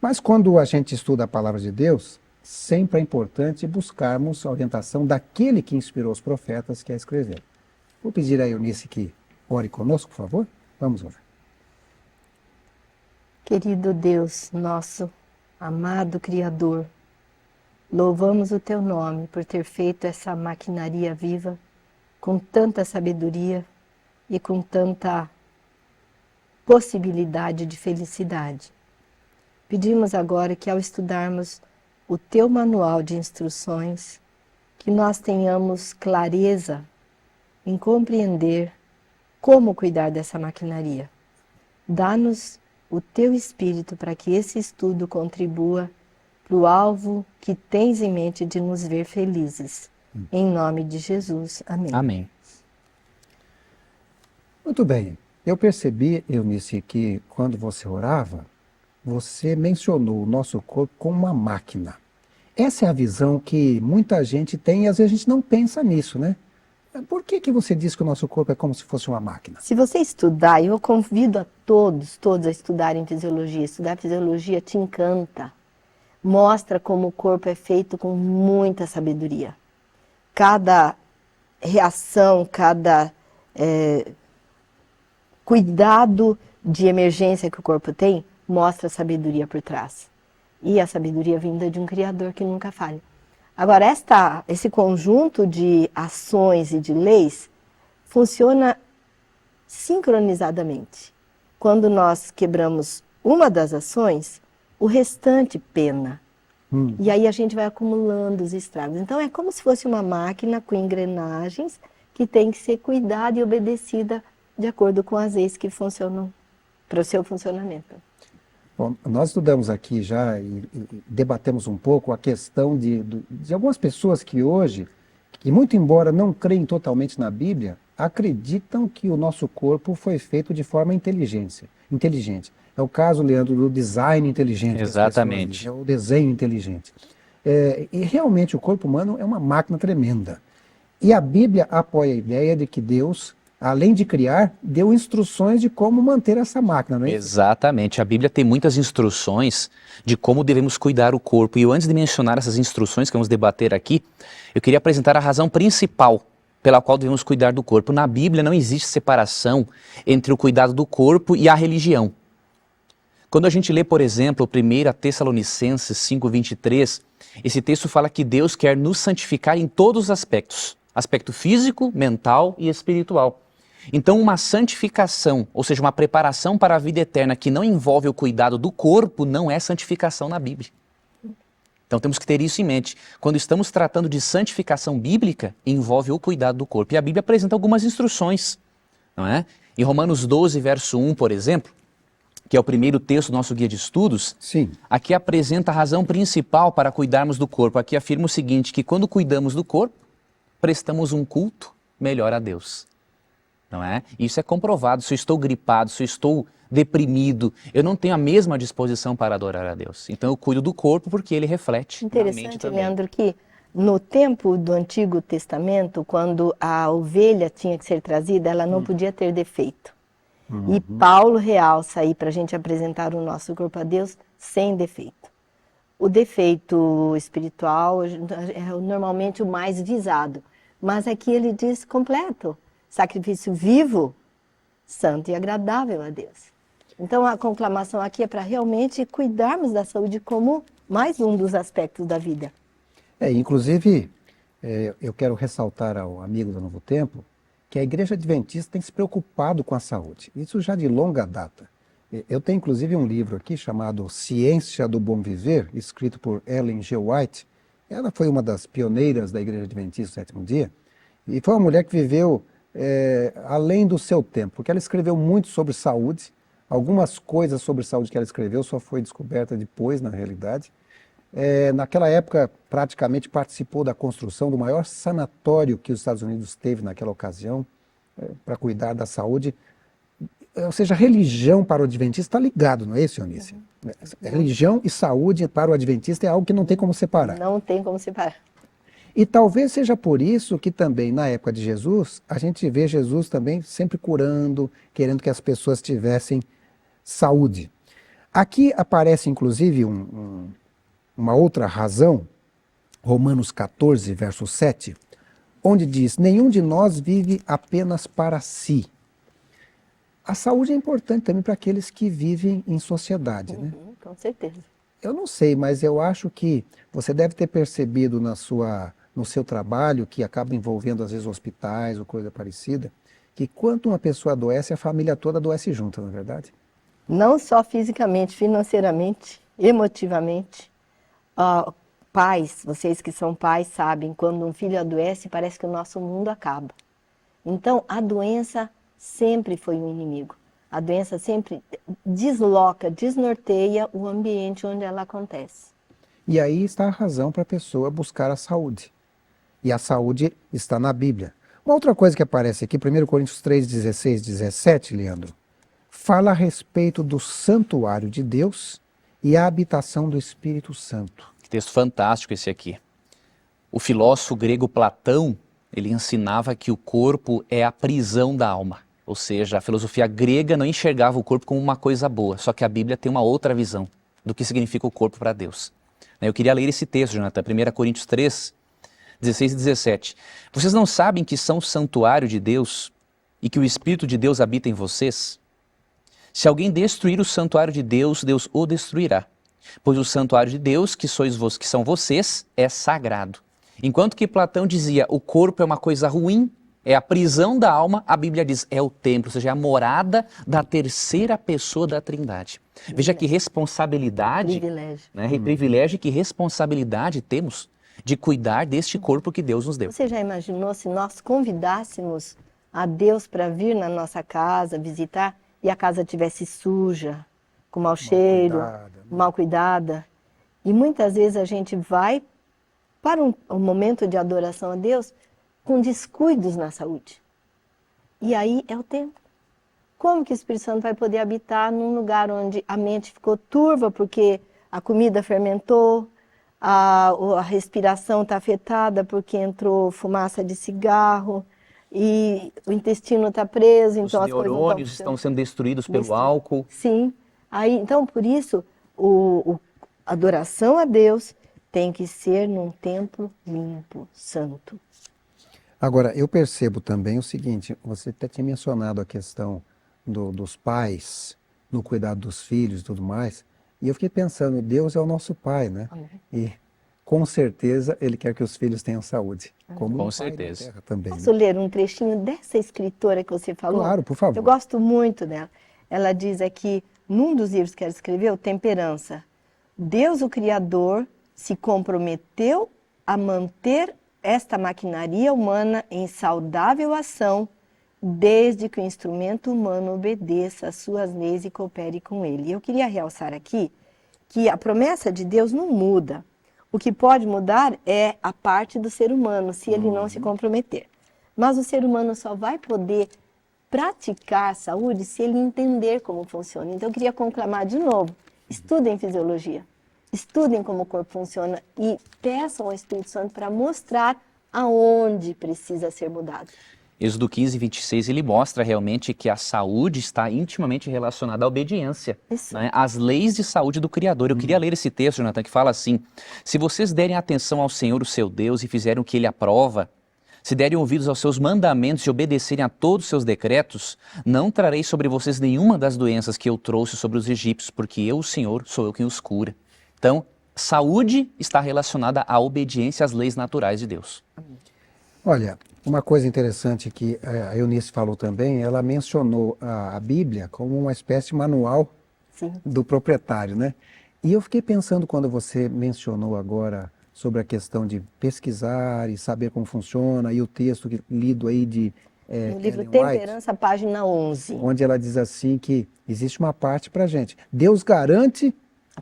Mas quando a gente estuda a palavra de Deus, sempre é importante buscarmos a orientação daquele que inspirou os profetas que a escreveram. Vou pedir a Eunice que ore conosco, por favor. Vamos orar. Querido Deus, nosso amado Criador, louvamos o Teu nome por ter feito essa maquinaria viva com tanta sabedoria e com tanta possibilidade de felicidade. Pedimos agora que ao estudarmos o Teu manual de instruções, que nós tenhamos clareza em compreender como cuidar dessa maquinaria. Dá-nos o Teu Espírito para que esse estudo contribua para o alvo que tens em mente de nos ver felizes. Em nome de Jesus. Amém. Amém. Muito bem. Eu percebi, Eunice, que quando você orava, você mencionou o nosso corpo como uma máquina. Essa é a visão que muita gente tem e às vezes a gente não pensa nisso, né? Por que você diz que o nosso corpo é como se fosse uma máquina? Se você estudar, eu convido a todos a estudarem fisiologia. Estudar fisiologia te encanta. Mostra como o corpo é feito com muita sabedoria. Cada reação, cada cuidado de emergência que o corpo tem, mostra a sabedoria por trás. E a sabedoria vinda de um Criador que nunca falha. Agora, esse conjunto de ações e de leis funciona sincronizadamente. Quando nós quebramos uma das ações, o restante pena. E aí a gente vai acumulando os estragos. Então é como se fosse uma máquina com engrenagens que tem que ser cuidada e obedecida de acordo com as leis que funcionam para o seu funcionamento. Bom, nós estudamos aqui já e debatemos um pouco a questão de algumas pessoas que hoje, que muito embora não creem totalmente na Bíblia, acreditam que o nosso corpo foi feito de forma inteligente. É o caso, Leandro, do design inteligente. Exatamente. É o desenho inteligente. E realmente o corpo humano é uma máquina tremenda. E a Bíblia apoia a ideia de que Deus, além de criar, deu instruções de como manter essa máquina, não é isso? Exatamente. A Bíblia tem muitas instruções de como devemos cuidar o corpo. E eu, antes de mencionar essas instruções que vamos debater aqui, eu queria apresentar a razão principal pela qual devemos cuidar do corpo. Na Bíblia não existe separação entre o cuidado do corpo e a religião. Quando a gente lê, por exemplo, 1 Tessalonicenses 5:23, esse texto fala que Deus quer nos santificar em todos os aspectos. Aspecto físico, mental e espiritual. Então uma santificação, ou seja, uma preparação para a vida eterna que não envolve o cuidado do corpo, não é santificação na Bíblia. Então temos que ter isso em mente. Quando estamos tratando de santificação bíblica, envolve o cuidado do corpo. E a Bíblia apresenta algumas instruções, não é? Em Romanos 12, verso 1, por exemplo, que é o primeiro texto do nosso guia de estudos, Sim. Aqui apresenta a razão principal para cuidarmos do corpo. Aqui afirma o seguinte, que quando cuidamos do corpo, prestamos um culto melhor a Deus. Não é? Isso é comprovado. Se eu estou gripado, se eu estou deprimido, eu não tenho a mesma disposição para adorar a Deus. Então eu cuido do corpo porque ele reflete na mente Interessante, também. Leandro, que no tempo do Antigo Testamento, quando a ovelha tinha que ser trazida, ela não podia ter defeito. E Paulo realça aí para a gente apresentar o nosso corpo a Deus sem defeito. O defeito espiritual é normalmente o mais visado, mas aqui ele diz completo, sacrifício vivo, santo e agradável a Deus. Então a conclamação aqui é para realmente cuidarmos da saúde como mais um dos aspectos da vida. Inclusive, eu quero ressaltar ao amigo do Novo Tempo que a Igreja Adventista tem se preocupado com a saúde. Isso já de longa data. Eu tenho inclusive um livro aqui chamado Ciência do Bom Viver, escrito por Ellen G. White. Ela foi uma das pioneiras da Igreja Adventista do Sétimo Dia e foi uma mulher que viveu além do seu tempo, porque ela escreveu muito sobre saúde. Algumas coisas sobre saúde que ela escreveu só foi descoberta depois, na realidade. Naquela época, praticamente participou da construção do maior sanatório que os Estados Unidos teve naquela ocasião, para cuidar da saúde. Ou seja, religião para o adventista está ligado, não é isso, Eunice? Religião e saúde para o adventista é algo que não tem como separar. Não tem como separar. E talvez seja por isso que também, na época de Jesus, a gente vê Jesus também sempre curando, querendo que as pessoas tivessem saúde. Aqui aparece, inclusive, uma outra razão, Romanos 14, verso 7, onde diz: nenhum de nós vive apenas para si. A saúde é importante também para aqueles que vivem em sociedade, né? Com certeza. Eu não sei, mas eu acho que você deve ter percebido no seu trabalho, que acaba envolvendo às vezes hospitais ou coisa parecida, que quando uma pessoa adoece, a família toda adoece junto, não é verdade? Não só fisicamente, financeiramente, emotivamente. Pais, vocês que são pais sabem, quando um filho adoece, parece que o nosso mundo acaba. Então, a doença sempre foi um inimigo. A doença sempre desloca, desnorteia o ambiente onde ela acontece. E aí está a razão para a pessoa buscar a saúde. E a saúde está na Bíblia. Uma outra coisa que aparece aqui, 1 Coríntios 3, 16, 17, Leandro, fala a respeito do santuário de Deus e a habitação do Espírito Santo. Que texto fantástico esse aqui. O filósofo grego Platão, ele ensinava que o corpo é a prisão da alma. Ou seja, a filosofia grega não enxergava o corpo como uma coisa boa, só que a Bíblia tem uma outra visão do que significa o corpo para Deus. Eu queria ler esse texto, Jonathan, 1 Coríntios 3, 16 e 17. Vocês não sabem que são o santuário de Deus e que o Espírito de Deus habita em vocês? Se alguém destruir o santuário de Deus, Deus o destruirá. Pois o santuário de Deus, que são vocês, é sagrado. Enquanto que Platão dizia o corpo é uma coisa ruim, é a prisão da alma, a Bíblia diz é o templo, ou seja, é a morada da terceira pessoa da Trindade. Veja que responsabilidade, Privilégio. Privilégio e que responsabilidade temos de cuidar deste corpo que Deus nos deu. Você já imaginou se nós convidássemos a Deus para vir na nossa casa, visitar, e a casa estivesse suja, com mau cheiro, mal cuidada? E muitas vezes a gente vai para um momento de adoração a Deus com descuidos na saúde. E aí é o templo. Como que o Espírito Santo vai poder habitar num lugar onde a mente ficou turva porque a comida fermentou, a respiração está afetada porque entrou fumaça de cigarro e o intestino está preso, então os neurônios estão sendo destruídos pelo álcool. Sim. Aí, então, por isso, a adoração a Deus tem que ser num templo limpo, santo. Agora, eu percebo também o seguinte, você até tinha mencionado a questão dos pais, no cuidado dos filhos e tudo mais, e eu fiquei pensando, Deus é o nosso pai, né? Amém. E com certeza Ele quer que os filhos tenham saúde, como com o certeza. Pai da terra também. Posso ler um trechinho dessa escritora que você falou? Claro, por favor. Eu gosto muito dela. Ela diz aqui, num dos livros que ela escreveu, Temperança, Deus, o Criador, se comprometeu a manter esta maquinaria humana em saudável ação, desde que o instrumento humano obedeça às suas leis e coopere com ele. Eu queria realçar aqui que a promessa de Deus não muda. O que pode mudar é a parte do ser humano, se ele não se comprometer. Mas o ser humano só vai poder praticar a saúde se ele entender como funciona. Então eu queria conclamar de novo, estudem fisiologia. Estudem como o corpo funciona e peçam ao Espírito Santo para mostrar aonde precisa ser mudado. Êxodo 15, 26, ele mostra realmente que a saúde está intimamente relacionada à obediência, né? Às leis de saúde do Criador. Eu queria ler esse texto, Jonathan, que fala assim: se vocês derem atenção ao Senhor, o seu Deus, e fizerem o que Ele aprova, se derem ouvidos aos seus mandamentos e obedecerem a todos os seus decretos, não trarei sobre vocês nenhuma das doenças que eu trouxe sobre os egípcios, porque eu, o Senhor, sou eu quem os cura. Então, saúde está relacionada à obediência às leis naturais de Deus. Olha, uma coisa interessante que a Eunice falou também, ela mencionou a Bíblia como uma espécie de manual do proprietário, né? E eu fiquei pensando quando você mencionou agora sobre a questão de pesquisar e saber como funciona, e o texto lido aí de no livro Ellen Temperança, White, página 11. onde ela diz assim que existe uma parte para gente. Deus garante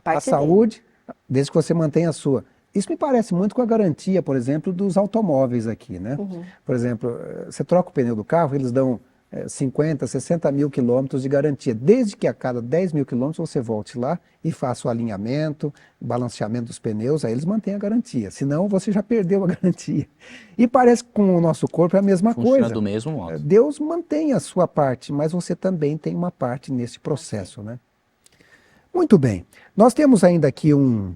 a saúde, desde que você mantenha a sua. Isso me parece muito com a garantia, por exemplo, dos automóveis aqui, né? Por exemplo, você troca o pneu do carro, eles dão 50, 60 mil quilômetros de garantia, desde que a cada 10 mil quilômetros você volte lá e faça o alinhamento, o balanceamento dos pneus, aí eles mantêm a garantia, senão você já perdeu a garantia. E parece que com o nosso corpo é a mesma coisa. Funciona do mesmo modo. Deus mantém a sua parte, mas você também tem uma parte nesse processo, né? Muito bem. Nós temos ainda aqui um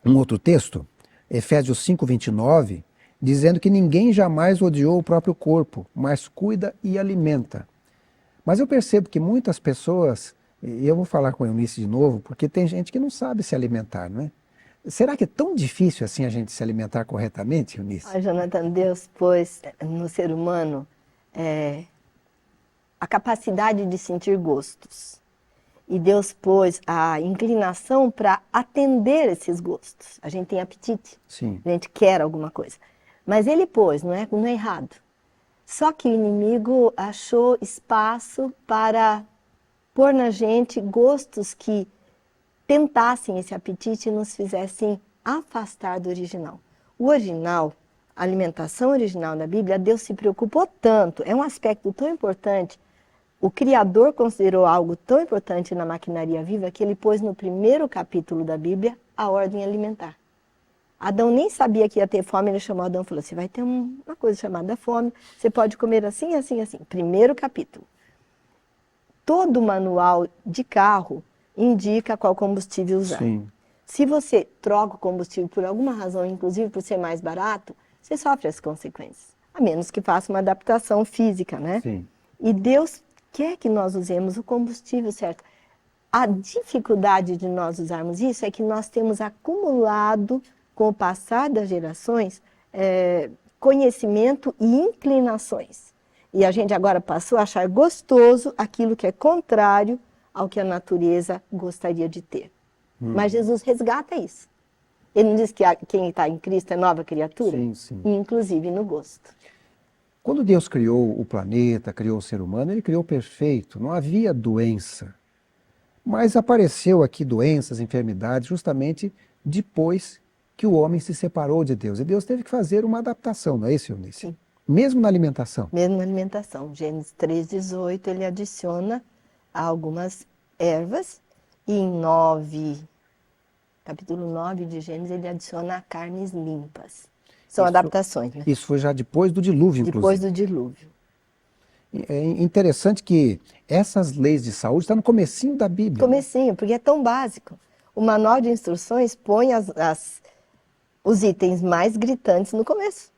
outro texto, Efésios 5:29, dizendo que ninguém jamais odiou o próprio corpo, mas cuida e alimenta. Mas eu percebo que muitas pessoas, e eu vou falar com a Eunice de novo, porque tem gente que não sabe se alimentar, não é? Será que é tão difícil assim a gente se alimentar corretamente, Eunice? Ah, Jonathan, Deus pôs no ser humano a capacidade de sentir gostos. E Deus pôs a inclinação para atender esses gostos. A gente tem apetite, Sim. a gente quer alguma coisa. Mas Ele pôs, não é errado. Só que o inimigo achou espaço para pôr na gente gostos que tentassem esse apetite e nos fizessem afastar do original. O original, a alimentação original da Bíblia, Deus se preocupou tanto, é um aspecto tão importante. O Criador considerou algo tão importante na maquinaria viva que ele pôs no primeiro capítulo da Bíblia a ordem alimentar. Adão nem sabia que ia ter fome, ele chamou Adão e falou, você vai ter uma coisa chamada fome, você pode comer assim, assim, assim. Primeiro capítulo. Todo manual de carro indica qual combustível usar. Sim. Se você troca o combustível por alguma razão, inclusive por ser mais barato, você sofre as consequências. A menos que faça uma adaptação física, né? Sim. E Deus quer que nós usemos o combustível certo. A dificuldade de nós usarmos isso é que nós temos acumulado, com o passar das gerações, conhecimento e inclinações. E a gente agora passou a achar gostoso aquilo que é contrário ao que a natureza gostaria de ter. Mas Jesus resgata isso. Ele não diz que quem está em Cristo é nova criatura? Sim, sim. Inclusive no gosto. Quando Deus criou o planeta, criou o ser humano, ele criou perfeito, não havia doença. Mas apareceu aqui doenças, enfermidades, justamente depois que o homem se separou de Deus. E Deus teve que fazer uma adaptação, não é isso, Eunice? Sim. Mesmo na alimentação. Mesmo na alimentação. Gênesis 3:18, ele adiciona algumas ervas. E em capítulo 9 de Gênesis, ele adiciona carnes limpas. São adaptações, né? Isso foi já depois do dilúvio, inclusive. Depois do dilúvio. É interessante que essas leis de saúde estão no comecinho da Bíblia. Comecinho, porque é tão básico. O manual de instruções põe os itens mais gritantes no começo.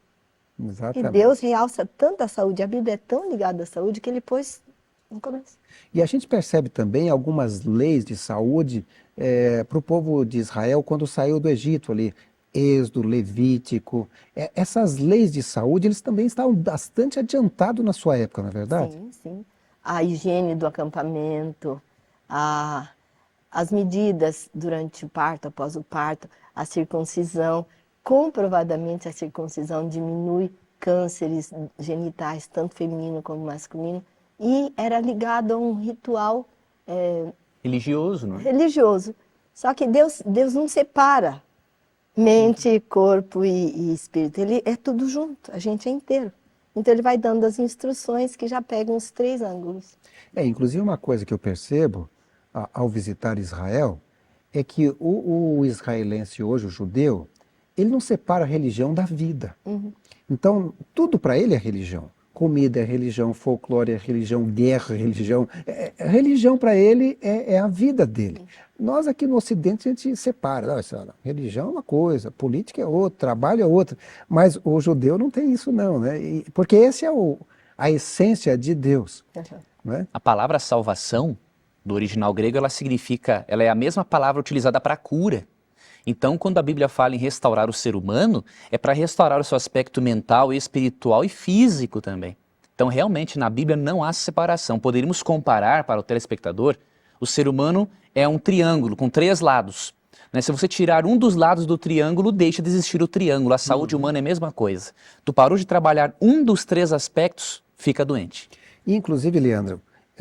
Exatamente. E Deus realça tanto a saúde, a Bíblia é tão ligada à saúde que ele pôs no começo. E a gente percebe também algumas leis de saúde para o povo de Israel quando saiu do Egito ali. Êxodo, Levítico, essas leis de saúde, eles também estavam bastante adiantados na sua época, não é verdade? Sim, sim. A higiene do acampamento, as medidas durante o parto, após o parto, a circuncisão. Comprovadamente, a circuncisão diminui cânceres genitais, tanto feminino como masculino, e era ligado a um ritual Religioso, não é? religioso. Só que Deus não separa mente, corpo e espírito. Ele é tudo junto, a gente é inteiro. Então ele vai dando as instruções que já pegam os 3 ângulos. Inclusive uma coisa que eu percebo ao visitar Israel é que o israelense hoje, o judeu, ele não separa a religião da vida. Uhum. Então, tudo para ele é religião. Comida é religião, folclore é religião, guerra é religião. Religião para ele é a vida dele. Nós aqui no Ocidente a gente separa. Não, religião é uma coisa, política é outra, trabalho é outra. Mas o judeu não tem isso não, né? Porque essa é a essência de Deus. Uhum. Né? A palavra salvação, do original grego, ela é a mesma palavra utilizada para cura. Então, quando a Bíblia fala em restaurar o ser humano, é para restaurar o seu aspecto mental, espiritual e físico também. Então, realmente, na Bíblia não há separação. Poderíamos comparar para o telespectador, o ser humano é um triângulo com 3 lados. Né? Se você tirar um dos lados do triângulo, deixa de existir o triângulo. A saúde humana é a mesma coisa. Tu parou de trabalhar um dos 3 aspectos, fica doente. E, inclusive, Leandro,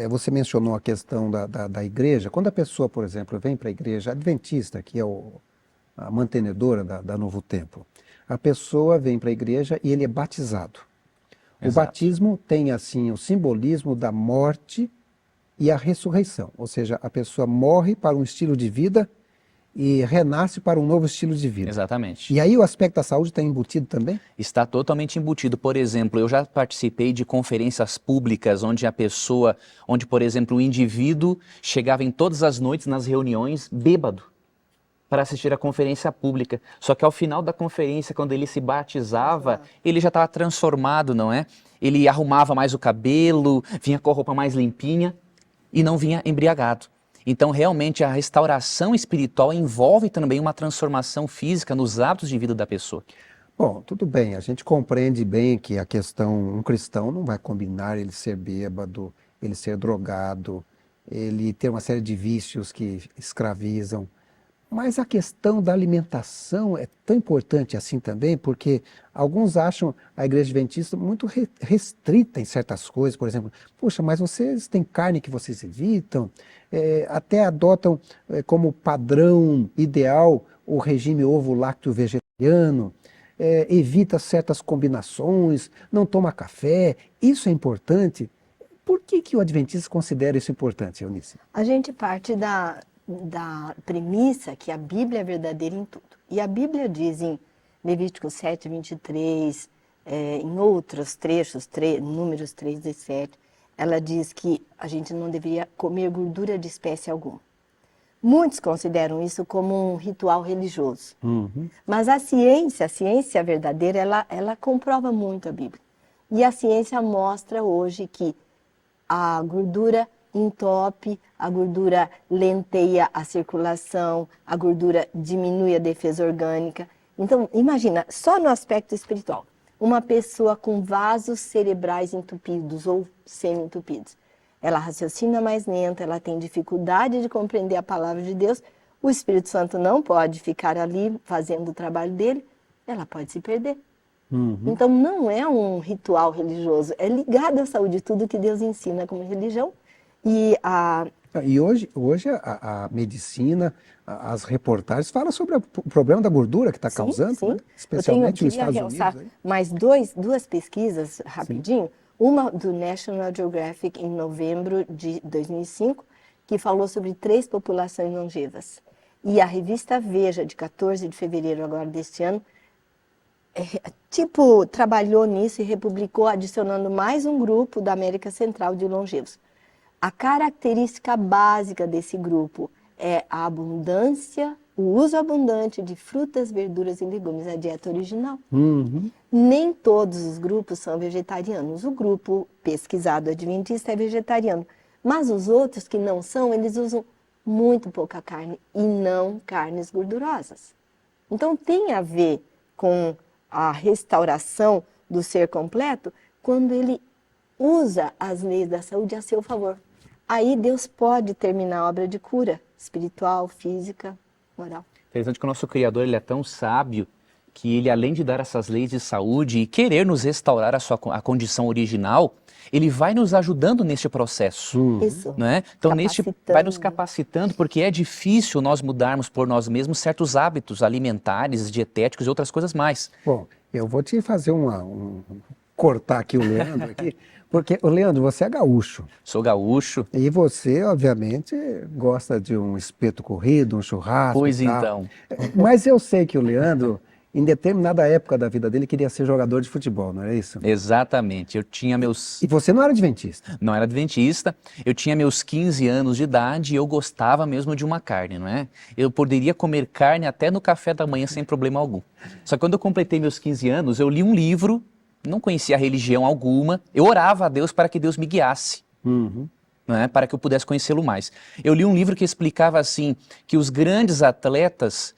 você mencionou a questão da igreja. Quando a pessoa, por exemplo, vem para a igreja adventista, que é a mantenedora da Novo Tempo, a pessoa vem para a igreja e ele é batizado. O Exato. batismo tem, assim, o simbolismo da morte e a ressurreição. Ou seja, a pessoa morre para um estilo de vida e renasce para um novo estilo de vida. Exatamente. E aí o aspecto da saúde está embutido também? Está totalmente embutido. Por exemplo, eu já participei de conferências públicas onde, por exemplo, o indivíduo chegava em todas as noites nas reuniões bêbado para assistir a conferência pública. Só que ao final da conferência, quando ele se batizava, ele já estava transformado, não é? Ele arrumava mais o cabelo, vinha com a roupa mais limpinha e não vinha embriagado. Então, realmente, a restauração espiritual envolve também uma transformação física nos hábitos de vida da pessoa. Bom, tudo bem, a gente compreende bem que a questão, um cristão não vai combinar ele ser bêbado, ele ser drogado, ele ter uma série de vícios que escravizam. Mas a questão da alimentação é tão importante assim também, porque alguns acham a Igreja Adventista muito restrita em certas coisas. Por exemplo, poxa, mas vocês têm carne que vocês evitam, até adotam como padrão ideal o regime ovo-lácteo vegetariano, evita certas combinações, não toma café. Isso é importante. Por que o Adventista considera isso importante, Eunice? A gente parte da premissa que a Bíblia é verdadeira em tudo. E a Bíblia diz em Levítico 7, 23, em outros trechos, Números 3, 17, ela diz que a gente não deveria comer gordura de espécie alguma. Muitos consideram isso como um ritual religioso. Uhum. Mas a ciência verdadeira, ela comprova muito a Bíblia. E a ciência mostra hoje que a gordura entope, a gordura lenteia a circulação, a gordura diminui a defesa orgânica. Então, imagina, só no aspecto espiritual, uma pessoa com vasos cerebrais entupidos ou semi-entupidos. Ela raciocina mais lenta, ela tem dificuldade de compreender a palavra de Deus, o Espírito Santo não pode ficar ali fazendo o trabalho dele, ela pode se perder. Uhum. Então, não é um ritual religioso, é ligado à saúde, tudo que Deus ensina como religião. E hoje a medicina, as reportagens falam sobre o problema da gordura que está causando, sim. Né? Especialmente nos Estados Unidos. Aí. Mais duas pesquisas, rapidinho. Sim. Uma do National Geographic em novembro de 2005, que falou sobre 3 populações longevas. E a revista Veja, de 14 de fevereiro agora deste ano, trabalhou nisso e republicou, adicionando mais um grupo da América Central de longevos. A característica básica desse grupo é a abundância, o uso abundante de frutas, verduras e legumes, a dieta original. Uhum. Nem todos os grupos são vegetarianos. O grupo pesquisado adventista é vegetariano, mas os outros que não são, eles usam muito pouca carne e não carnes gordurosas. Então tem a ver com a restauração do ser completo quando ele usa as leis da saúde a seu favor. Aí Deus pode terminar a obra de cura espiritual, física, moral. Interessante que o nosso Criador ele é tão sábio que ele, além de dar essas leis de saúde e querer nos restaurar a condição original, ele vai nos ajudando neste processo. Isso. Não é? Então, vai nos capacitando, porque é difícil nós mudarmos por nós mesmos certos hábitos alimentares, dietéticos e outras coisas mais. Bom, eu vou te fazer cortar aqui o Leandro aqui, porque, Leandro, você é gaúcho. Sou gaúcho. E você, obviamente, gosta de um espeto corrido, um churrasco. Pois e tal. então. Mas eu sei que o Leandro, em determinada época da vida dele, queria ser jogador de futebol, não é isso? Exatamente. Eu tinha meus... E você não era adventista? Não era adventista. Eu tinha meus 15 anos de idade e eu gostava mesmo de uma carne, não é? Eu poderia comer carne até no café da manhã sem problema algum. Só que quando eu completei meus 15 anos, eu li um livro, não conhecia religião alguma, eu orava a Deus para que Deus me guiasse. Uhum. Não é? Para que eu pudesse conhecê-lo mais. Eu li um livro que explicava assim, que os grandes atletas,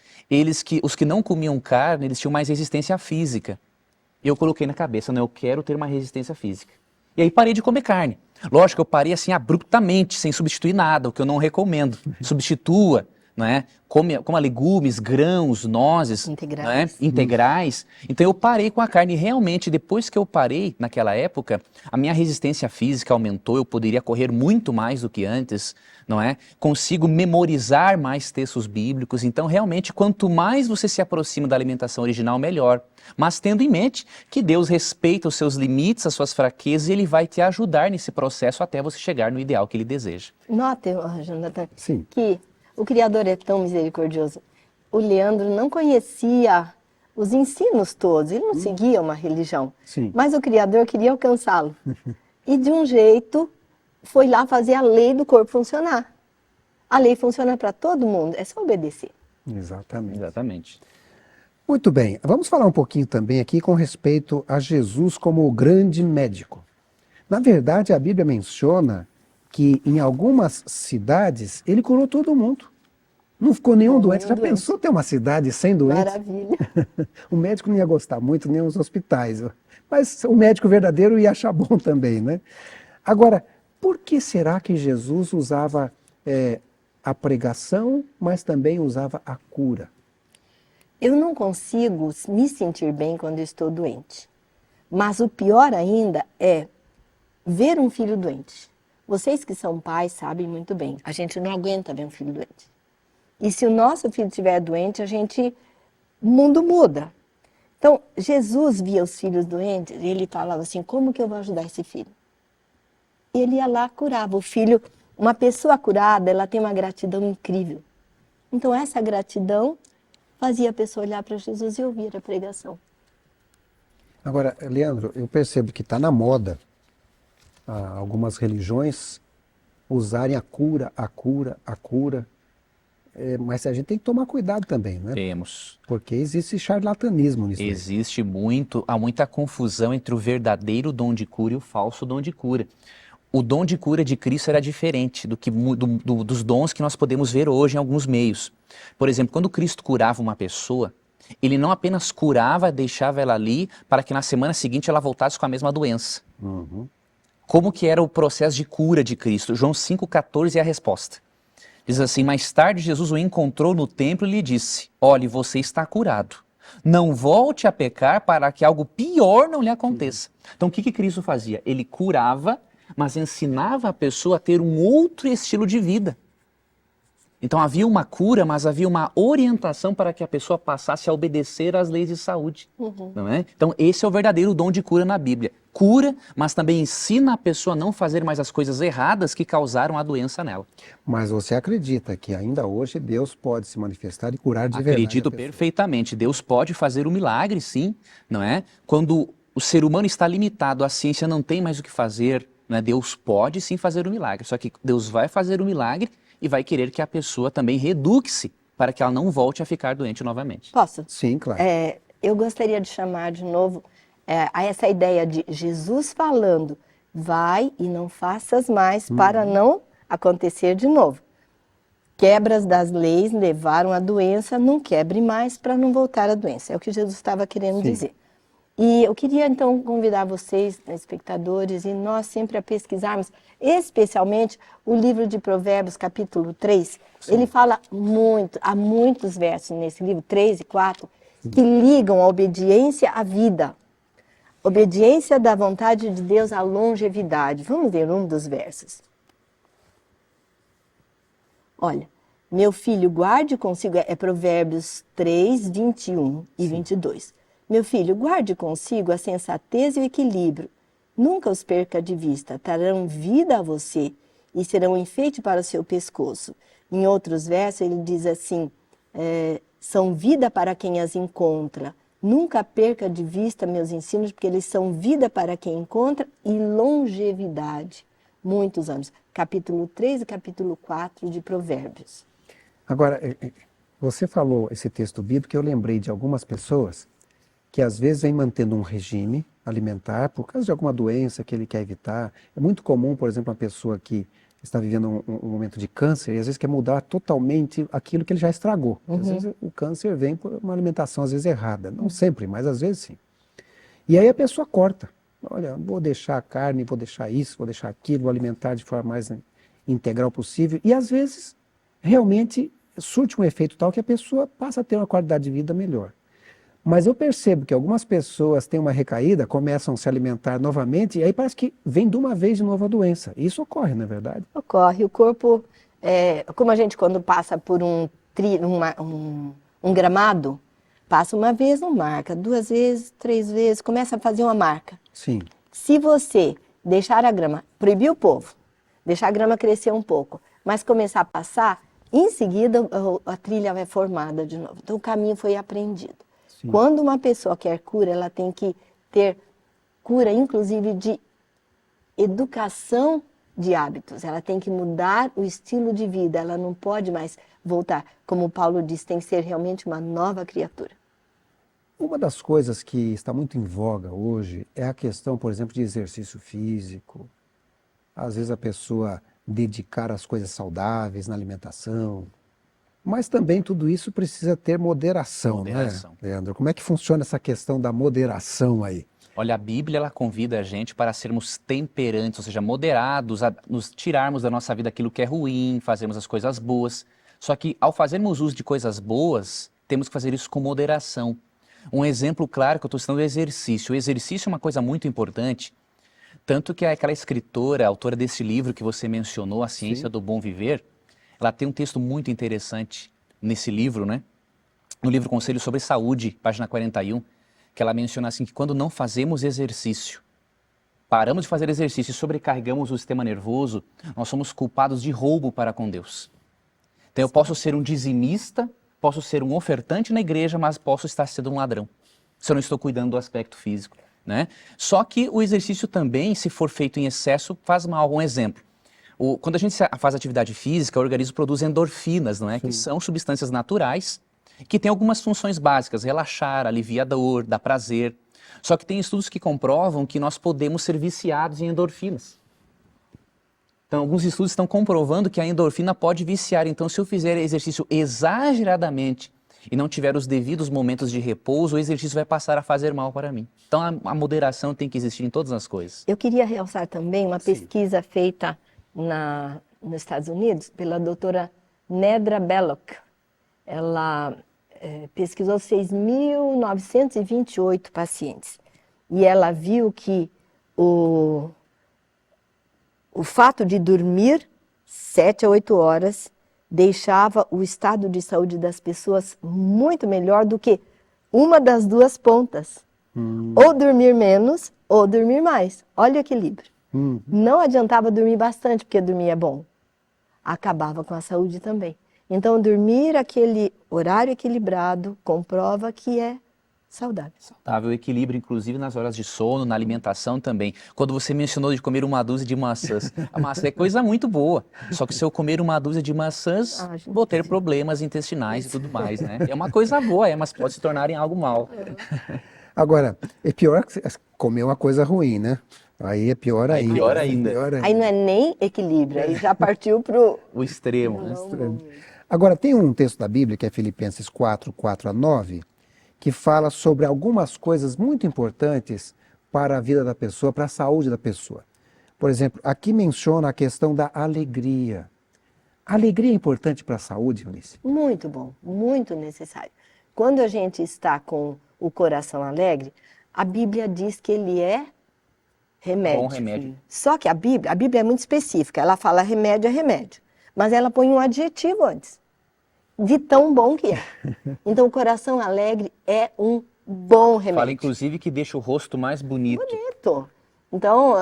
os que não comiam carne, eles tinham mais resistência física. Eu coloquei na cabeça, não, eu quero ter uma resistência física. E aí parei de comer carne. Lógico, eu parei assim abruptamente, sem substituir nada, o que eu não recomendo. Substitua, não é? Coma legumes, grãos, nozes, integrais. Não é? Integrais. Então eu parei com a carne e realmente depois que eu parei naquela época, a minha resistência física aumentou, eu poderia correr muito mais do que antes, não é? Consigo memorizar mais textos bíblicos, então realmente quanto mais você se aproxima da alimentação original, melhor. Mas tendo em mente que Deus respeita os seus limites, as suas fraquezas e Ele vai te ajudar nesse processo até você chegar no ideal que Ele deseja. Note, Jonathan, Sim. que O Criador é tão misericordioso. O Leandro não conhecia os ensinos todos, ele não seguia uma religião. Sim. Mas o Criador queria alcançá-lo. E de um jeito, foi lá fazer a lei do corpo funcionar. A lei funciona para todo mundo, é só obedecer. Exatamente. Exatamente. Muito bem, vamos falar um pouquinho também aqui com respeito a Jesus como o grande médico. Na verdade, a Bíblia menciona que em algumas cidades ele curou todo mundo. Não ficou nenhum doente. Já pensou ter uma cidade sem doentes? Maravilha. O médico não ia gostar muito, nem os hospitais. Mas o médico verdadeiro ia achar bom também, né? Agora, por que será que Jesus usava a pregação, mas também usava a cura? Eu não consigo me sentir bem quando estou doente. Mas o pior ainda é ver um filho doente. Vocês que são pais sabem muito bem. A gente não aguenta ver um filho doente. E se o nosso filho estiver doente, o mundo muda. Então, Jesus via os filhos doentes e ele falava assim, como que eu vou ajudar esse filho? E ele ia lá, curava o filho. Uma pessoa curada, ela tem uma gratidão incrível. Então, essa gratidão fazia a pessoa olhar para Jesus e ouvir a pregação. Agora, Leandro, eu percebo que está na moda algumas religiões usarem a cura. Mas a gente tem que tomar cuidado também, né? Temos. Porque existe charlatanismo nisso. Existe há muita confusão entre o verdadeiro dom de cura e o falso dom de cura. O dom de cura de Cristo era diferente dos dons que nós podemos ver hoje em alguns meios. Por exemplo, quando Cristo curava uma pessoa, ele não apenas curava, deixava ela ali para que na semana seguinte ela voltasse com a mesma doença. Uhum. Como que era o processo de cura de Cristo? João 5,14 é a resposta. Diz assim, mais tarde Jesus o encontrou no templo e lhe disse, olhe, você está curado. Não volte a pecar para que algo pior não lhe aconteça. Então o que Cristo fazia? Ele curava, mas ensinava a pessoa a ter um outro estilo de vida. Então havia uma cura, mas havia uma orientação para que a pessoa passasse a obedecer às leis de saúde. Não é? Então esse é o verdadeiro dom de cura na Bíblia. Cura, mas também ensina a pessoa a não fazer mais as coisas erradas que causaram a doença nela. Mas você acredita que ainda hoje Deus pode se manifestar e curar de verdade? Acredito perfeitamente. Deus pode fazer um milagre, sim, não é? Quando o ser humano está limitado, a ciência não tem mais o que fazer, né? Deus pode sim fazer um milagre. Só que Deus vai fazer um milagre e vai querer que a pessoa também reeduque-se para que ela não volte a ficar doente novamente. Posso? Sim, claro. Eu gostaria de chamar de novo a essa ideia de Jesus falando, vai e não faças mais para não acontecer de novo. Quebras das leis levaram à doença, não quebre mais para não voltar à doença. É o que Jesus estava querendo dizer. E eu queria então convidar vocês, espectadores, e nós sempre a pesquisarmos, especialmente o livro de Provérbios, capítulo 3. Ele fala muito, há muitos versos nesse livro, 3 e 4, que ligam a obediência à vida. Obediência da vontade de Deus à longevidade. Vamos ver um dos versos. Olha, meu filho, guarde consigo, é Provérbios 3, 21 e 22. Meu filho, guarde consigo a sensatez e o equilíbrio. Nunca os perca de vista. Trarão vida a você e serão um enfeite para o seu pescoço. Em outros versos ele diz assim, são vida para quem as encontra. Nunca perca de vista meus ensinos, porque eles são vida para quem encontra e longevidade. Muitos anos. Capítulo 3 e capítulo 4 de Provérbios. Agora, você falou esse texto bíblico que eu lembrei de algumas pessoas que às vezes vem mantendo um regime alimentar por causa de alguma doença que ele quer evitar. É muito comum, por exemplo, uma pessoa que está vivendo um momento de câncer e às vezes quer mudar totalmente aquilo que ele já estragou. Às vezes o câncer vem por uma alimentação às vezes errada. Não sempre, mas às vezes sim. E aí a pessoa corta. Olha, vou deixar a carne, vou deixar isso, vou deixar aquilo, vou alimentar de forma mais integral possível. E às vezes realmente surte um efeito tal que a pessoa passa a ter uma qualidade de vida melhor. Mas eu percebo que algumas pessoas têm uma recaída, começam a se alimentar novamente, e aí parece que vem de uma vez de novo a doença. Isso ocorre, não é verdade? Ocorre. O corpo, como a gente quando passa por um gramado, passa uma vez, não marca, 2 vezes, 3 vezes, começa a fazer uma marca. Sim. Se você deixar a grama, proibir o povo, deixar a grama crescer um pouco, mas começar a passar, Em seguida, a trilha vai formada de novo. Então, o caminho foi aprendido. Sim. Quando uma pessoa quer cura, ela tem que ter cura, inclusive, de educação de hábitos. Ela tem que mudar o estilo de vida. Ela não pode mais voltar. Como Paulo diz, tem que ser realmente uma nova criatura. Uma das coisas que está muito em voga hoje é a questão, por exemplo, de exercício físico. Às vezes a pessoa dedicar às coisas saudáveis, na alimentação. Mas também tudo isso precisa ter moderação, Moderação. né, Leandro? Como é que funciona essa questão da moderação aí? Olha, a Bíblia ela convida a gente para sermos temperantes, ou seja, moderados, a nos tirarmos da nossa vida aquilo que é ruim, fazermos as coisas boas. Só que ao fazermos uso de coisas boas, temos que fazer isso com moderação. Um exemplo claro que eu estou citando é o exercício. O exercício é uma coisa muito importante, tanto que aquela escritora, autora desse livro que você mencionou, A Ciência do Bom Viver, ela tem um texto muito interessante nesse livro, né? No livro Conselhos sobre Saúde, página 41, que ela menciona assim que quando não fazemos exercício, paramos de fazer exercício e sobrecarregamos o sistema nervoso, nós somos culpados de roubo para com Deus. Então eu posso ser um dizimista, posso ser um ofertante na igreja, mas posso estar sendo um ladrão, se eu não estou cuidando do aspecto físico, né? Só que o exercício também, se for feito em excesso, faz mal. Um exemplo, quando a gente faz atividade física, o organismo produz endorfinas, não é? Que são substâncias naturais que têm algumas funções básicas, relaxar, aliviar a dor, dar prazer. Só que tem estudos que comprovam que nós podemos ser viciados em endorfinas. Então, alguns estudos estão comprovando que a endorfina pode viciar. Então, se eu fizer exercício exageradamente e não tiver os devidos momentos de repouso, o exercício vai passar a fazer mal para mim. Então, a moderação tem que existir em todas as coisas. Eu queria realçar também uma pesquisa feita nos Estados Unidos pela doutora Nedra Belloc. Ela pesquisou 6.928 pacientes e ela viu que o fato de dormir 7 a 8 horas deixava o estado de saúde das pessoas muito melhor do que uma das duas pontas. Ou dormir menos ou dormir mais. Olha o equilíbrio. Não adiantava dormir bastante, porque dormir é bom. Acabava com a saúde também. Então, dormir aquele horário equilibrado comprova que é saudável. Saudável, equilíbrio, inclusive nas horas de sono, na alimentação também. Quando você mencionou de comer uma dúzia de maçãs, a maçã é coisa muito boa. Só que se eu comer uma dúzia de maçãs, vou ter problemas intestinais e tudo mais, né? É uma coisa boa, mas pode se tornar em algo mal. Agora, é pior que comer uma coisa ruim, né? Aí é pior ainda. Pior ainda. Aí não é nem equilíbrio, aí já partiu para o extremo. Né? Agora, tem um texto da Bíblia, que é Filipenses 4, 4 a 9, que fala sobre algumas coisas muito importantes para a vida da pessoa, para a saúde da pessoa. Por exemplo, aqui menciona a questão da alegria. A alegria é importante para a saúde, Eunice? Muito bom, muito necessário. Quando a gente está com o coração alegre, a Bíblia diz que ele é remédio. Bom remédio. Só que a Bíblia é muito específica, ela fala remédio é remédio, mas ela põe um adjetivo antes, de tão bom que é. Então o coração alegre é um bom remédio. Fala inclusive que deixa o rosto mais bonito. Bonito. Então,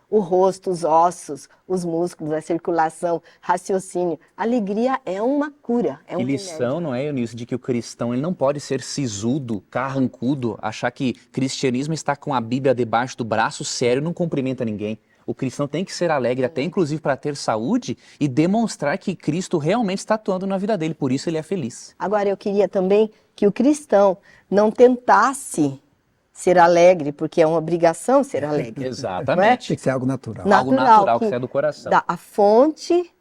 o rosto, os ossos, os músculos, a circulação, raciocínio. Alegria é uma cura, é um Que lição, não é, Eunice, de que o cristão ele não pode ser sisudo, carrancudo, achar que cristianismo está com a Bíblia debaixo do braço, sério, não cumprimenta ninguém. O cristão tem que ser alegre, até inclusive para ter saúde e demonstrar que Cristo realmente está atuando na vida dele, por isso ele é feliz. Agora, eu queria também que o cristão não tentasse ser alegre, porque é uma obrigação ser alegre. Exatamente. Tem que ser algo natural. Algo natural que sai do coração. A fonte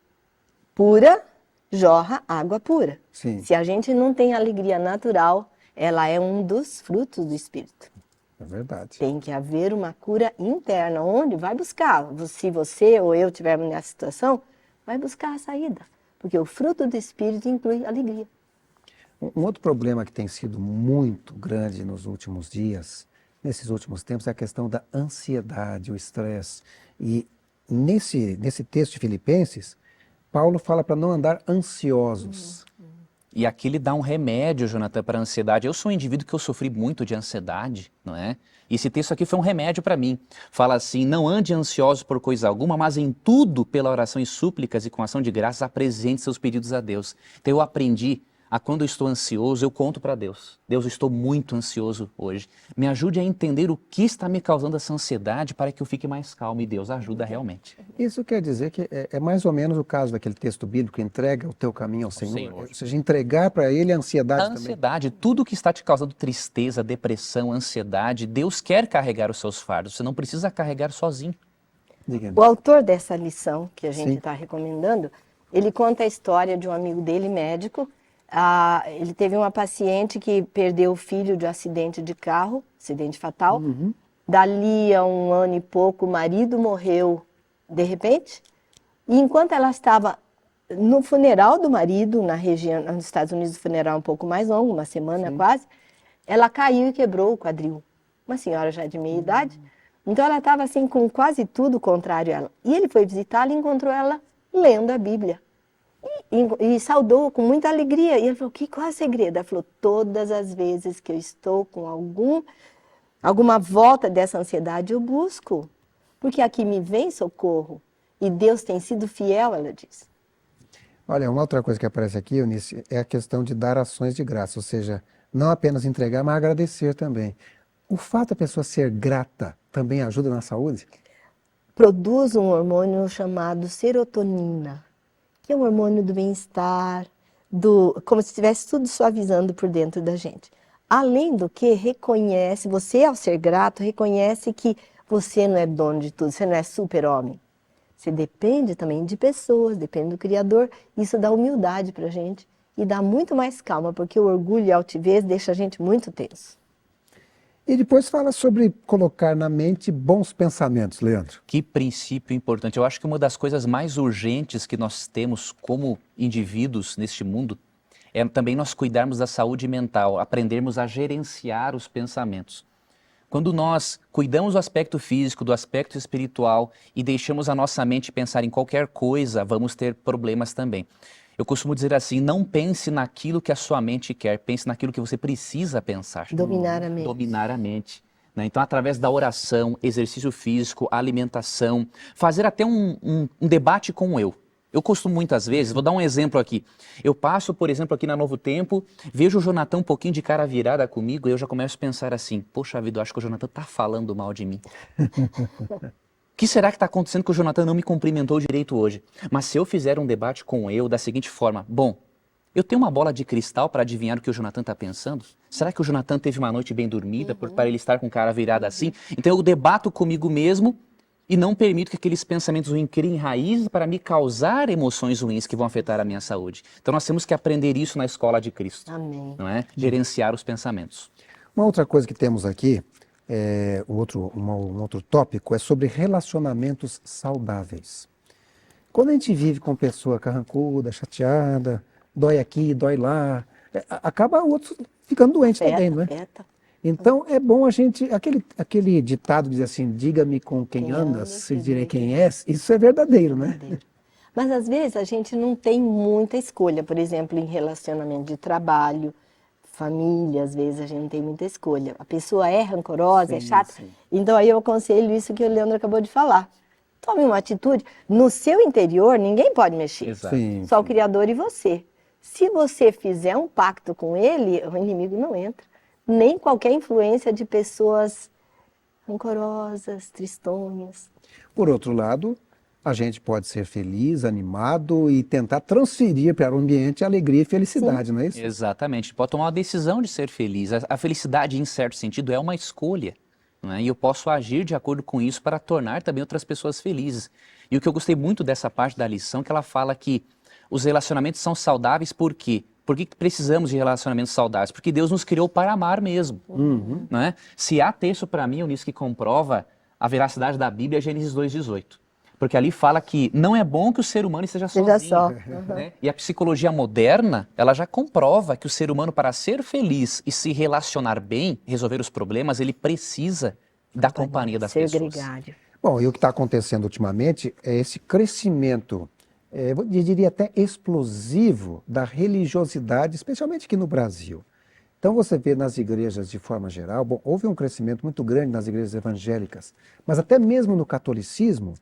pura jorra água pura. Sim. Se a gente não tem alegria natural, ela é um dos frutos do Espírito. É verdade. Tem que haver uma cura interna, onde vai buscar. Se você ou eu estivermos nessa situação, vai buscar a saída. Porque o fruto do Espírito inclui alegria. Um outro problema que tem sido muito grande nos últimos dias, nesses últimos tempos, é a questão da ansiedade, o estresse. E nesse texto de Filipenses, Paulo fala para não andar ansiosos. E aqui ele dá um remédio, Jonathan, para a ansiedade. Eu sou um indivíduo que eu sofri muito de ansiedade, não é? E esse texto aqui foi um remédio para mim. Fala assim, não ande ansioso por coisa alguma, mas em tudo, pela oração e súplicas e com ação de graças, apresente seus pedidos a Deus. Então eu aprendi a quando eu estou ansioso, eu conto para Deus. Deus, eu estou muito ansioso hoje. Me ajude a entender o que está me causando essa ansiedade para que eu fique mais calmo. E Deus ajuda realmente. Isso quer dizer que é mais ou menos o caso daquele texto bíblico, entrega o teu caminho ao Senhor. Ou seja, entregar para Ele a ansiedade também. A ansiedade, tudo que está te causando tristeza, depressão, ansiedade, Deus quer carregar os seus fardos. Você não precisa carregar sozinho. Diga-me. O autor dessa lição que a gente Sim. está recomendando, ele conta a história de um amigo dele, médico. Ele teve uma paciente que perdeu o filho de um acidente de carro, acidente fatal. Dali a um ano e pouco, o marido morreu de repente. E enquanto ela estava no funeral do marido, na região, nos Estados Unidos, o funeral é um pouco mais longo, uma semana quase, ela caiu e quebrou o quadril. Uma senhora já de meia idade. Então ela estava assim com quase tudo contrário a ela. E ele foi visitá-la e encontrou ela lendo a Bíblia. E saudou com muita alegria. E ele falou, qual é o segredo? Ela falou, todas as vezes que eu estou com alguma volta dessa ansiedade, eu busco. Porque aqui me vem socorro. E Deus tem sido fiel, ela diz. Olha, uma outra coisa que aparece aqui, Eunice, é a questão de dar ações de graça. Ou seja, não apenas entregar, mas agradecer também. O fato da pessoa ser grata também ajuda na saúde? Produz um hormônio chamado serotonina, que é um hormônio do bem-estar, como se estivesse tudo suavizando por dentro da gente. Além do que, reconhece, você ao ser grato, reconhece que você não é dono de tudo, você não é super-homem. Você depende também de pessoas, depende do Criador. Isso dá humildade pra gente e dá muito mais calma, porque o orgulho e a altivez deixa a gente muito tenso. E depois fala sobre colocar na mente bons pensamentos, Leandro. Que princípio importante. Eu acho que uma das coisas mais urgentes que nós temos como indivíduos neste mundo é também nós cuidarmos da saúde mental, aprendermos a gerenciar os pensamentos. Quando nós cuidamos do aspecto físico, do aspecto espiritual e deixamos a nossa mente pensar em qualquer coisa, vamos ter problemas também. Eu costumo dizer assim, não pense naquilo que a sua mente quer, pense naquilo que você precisa pensar. Dominar a mente. Dominar a mente. Né? Então, através da oração, exercício físico, alimentação, fazer até um debate com o eu. Eu costumo muitas vezes, vou dar um exemplo aqui. Eu passo, por exemplo, aqui na Novo Tempo, vejo o Jonathan um pouquinho de cara virada comigo e eu já começo a pensar assim, poxa vida, eu acho que o Jonathan está falando mal de mim. O que será que está acontecendo que o Jonathan não me cumprimentou direito hoje? Mas se eu fizer um debate com eu da seguinte forma, bom, eu tenho uma bola de cristal para adivinhar o que o Jonathan está pensando? Será que o Jonathan teve uma noite bem dormida para ele estar com cara virada assim? Então eu debato comigo mesmo e não permito que aqueles pensamentos ruins criem raízes para me causar emoções ruins que vão afetar a minha saúde. Então nós temos que aprender isso na escola de Cristo. Amém. Não é? Gerenciar os pensamentos. Uma outra coisa que temos aqui, um outro tópico, é sobre relacionamentos saudáveis. Quando a gente vive com pessoa carrancuda, chateada, dói aqui, dói lá, acaba o outro ficando doente também, não é? Então é bom a gente, aquele ditado diz assim, diga-me com quem andas, se direi quem és, isso é verdadeiro, né? Mas às vezes a gente não tem muita escolha, por exemplo, em relacionamento de trabalho, família, às vezes a gente não tem muita escolha. A pessoa é rancorosa, Sim, é chata, sim. então aí eu aconselho isso que o Leandro acabou de falar. Tome uma atitude, no seu interior ninguém pode mexer, Exato. Sim, só o sim. Criador e você. Se você fizer um pacto com ele, o inimigo não entra. Nem qualquer influência de pessoas rancorosas, tristonhas. Por outro lado, a gente pode ser feliz, animado e tentar transferir para o ambiente alegria e felicidade, não é isso? Exatamente. Pode tomar uma decisão de ser feliz. A felicidade, em certo sentido, é uma escolha. Não é? E eu posso agir de acordo com isso para tornar também outras pessoas felizes. E o que eu gostei muito dessa parte da lição é que ela fala que os relacionamentos são saudáveis por quê? Por que precisamos de relacionamentos saudáveis? Porque Deus nos criou para amar mesmo. Não é? Se há texto para mim, nisso que comprova a veracidade da Bíblia, é Gênesis 2,18. Porque ali fala que não é bom que o ser humano esteja sozinho. só. Né? E a psicologia moderna, ela já comprova que o ser humano, para ser feliz e se relacionar bem, resolver os problemas, ele precisa da companhia das Ser pessoas. gregário. Bom, e o que está acontecendo ultimamente é esse crescimento eu diria até explosivo da religiosidade, especialmente aqui no Brasil. Então você vê nas igrejas de forma geral, bom, houve um crescimento muito grande nas igrejas evangélicas, mas até mesmo no catolicismo,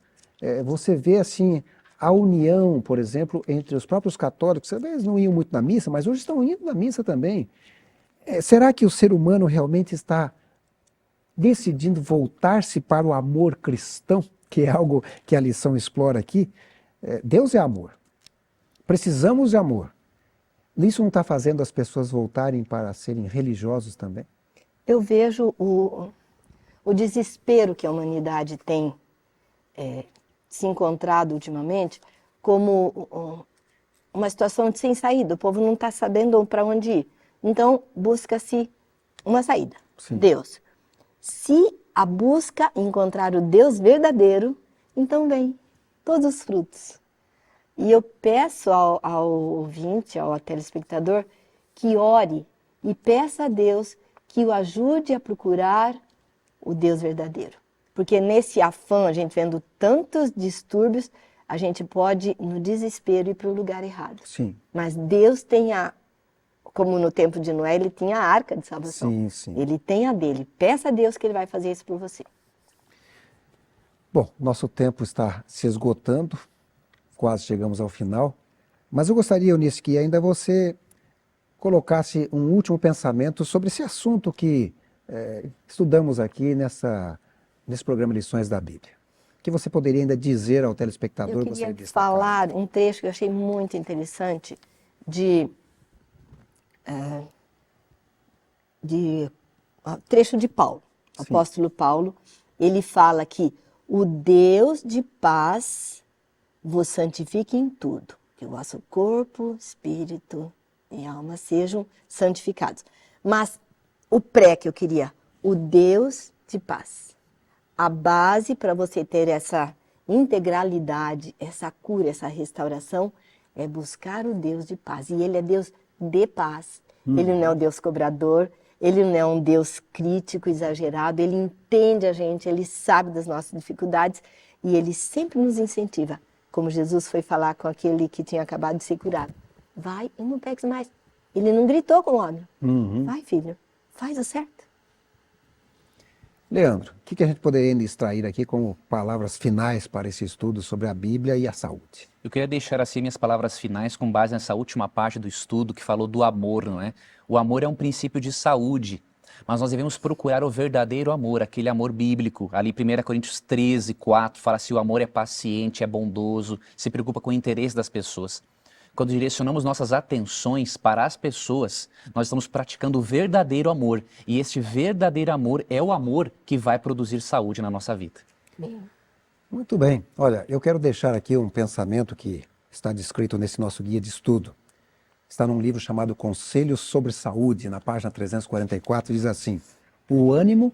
você vê assim a união, por exemplo, entre os próprios católicos. Eles não iam muito na missa, mas hoje estão indo na missa também. Será que o ser humano realmente está decidindo voltar-se para o amor cristão, que é algo que a lição explora aqui? Deus é amor. Precisamos de amor. Isso não está fazendo as pessoas voltarem para serem religiosos também? Eu vejo o desespero que a humanidade tem se encontrado ultimamente como uma situação de sem saída. O povo não está sabendo para onde ir. Então, busca-se uma saída. Sim. Deus. Se a busca encontrar o Deus verdadeiro, então vem todos os frutos. E eu peço ao ouvinte, ao telespectador, que ore e peça a Deus que o ajude a procurar o Deus verdadeiro. Porque nesse afã, a gente vendo tantos distúrbios, a gente pode, no desespero, ir para o lugar errado. Sim. Mas Deus tem como no tempo de Noé, ele tinha a arca de salvação. Sim, sim. Ele tem a dele. Peça a Deus que ele vai fazer isso por você. Bom, nosso tempo está se esgotando, quase chegamos ao final, mas eu gostaria, Eunice, que ainda você colocasse um último pensamento sobre esse assunto que estudamos aqui nesse programa Lições da Bíblia. O que você poderia ainda dizer ao telespectador? Eu queria falar um trecho que eu achei muito interessante trecho de Paulo, Sim. apóstolo Paulo. Ele fala que o Deus de paz vos santifique em tudo, que o vosso corpo, espírito e alma sejam santificados. Mas o que eu queria, o Deus de paz. A base para você ter essa integralidade, essa cura, essa restauração, é buscar o Deus de paz. E Ele é Deus de paz. Ele não é um Deus cobrador, Ele não é um Deus crítico, exagerado. Ele entende a gente, Ele sabe das nossas dificuldades e Ele sempre nos incentiva. Como Jesus foi falar com aquele que tinha acabado de ser curado. Vai e não peques mais. Ele não gritou com o homem. Vai, filho, faz o certo. Leandro, o que a gente poderia ainda extrair aqui como palavras finais para esse estudo sobre a Bíblia e a saúde? Eu queria deixar assim minhas palavras finais com base nessa última parte do estudo que falou do amor, não é? O amor é um princípio de saúde, mas nós devemos procurar o verdadeiro amor, aquele amor bíblico. Ali 1 Coríntios 13, 4, fala se o amor é paciente, é bondoso, se preocupa com o interesse das pessoas. Quando direcionamos nossas atenções para as pessoas, nós estamos praticando o verdadeiro amor. E este verdadeiro amor é o amor que vai produzir saúde na nossa vida. Muito bem. Olha, eu quero deixar aqui um pensamento que está descrito nesse nosso guia de estudo. Está num livro chamado Conselhos sobre Saúde, na página 344, diz assim: o ânimo,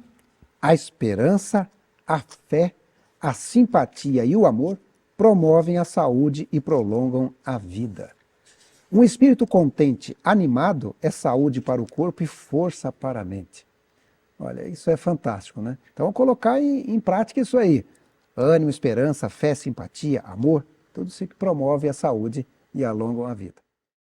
a esperança, a fé, a simpatia e o amor promovem a saúde e prolongam a vida. Um espírito contente, animado, é saúde para o corpo e força para a mente. Olha, isso é fantástico, né? Então, colocar em prática isso aí. Ânimo, esperança, fé, simpatia, amor, tudo isso que promove a saúde e alongam a vida.